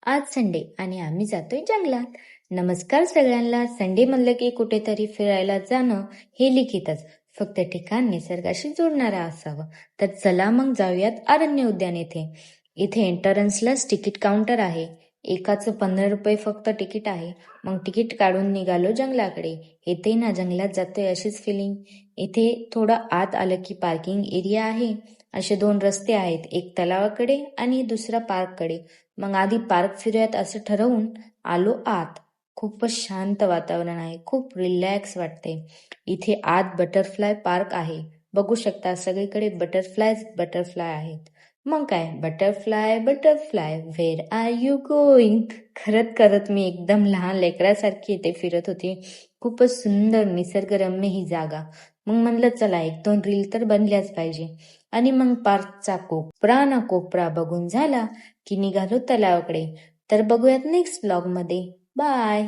आज संडे आणि आम्ही जातोय जंगलात. नमस्कार सगळ्यांना. संडे म्हणलं की कुठेतरी फिरायला जाणं हे लिखितच. फक्त ठिकाण निसर्गाशी जोडणारं असावं. तर चला मग जाऊयात अरण्य उद्यान येथे. इथे एंट्रन्सलाच तिकीट काउंटर आहे. एकाचं 15 रुपये फक्त तिकीट आहे. मग तिकीट काढून निघालो जंगलाकडे. इथे ना जंगलात जातोय अशीच फिलिंग. इथे थोडं आत आलं की पार्किंग एरिया आहे. असे 2 रस्ते आहेत, एक तलावाकडे आणि दुसरा पार्ककडे. मग आधी पार्क फिरूयात असं ठरवून आलो आत. खूपच शांत वातावरण आहे, खूप रिलॅक्स वाटते. इथे आत बटरफ्लाय पार्क आहे. बघू शकता सगळीकडे बटरफ्लाय आहेत. मग काय, butterfly butterfly where are you going. करत करत मी एकदम लहान लेकरासारखी इथे फिरत होती. खूपच सुंदर निसर्गरम्य ही जागा. मग म्हणलं चला 1-2 रील तर बनल्याच पाहिजे. आणि मग पार्कचा कोपरा ना कोपरा बघून झाला की निघालो तलावाकडे. तर बघूयात नेक्स्ट ब्लॉग मध्ये. बाय.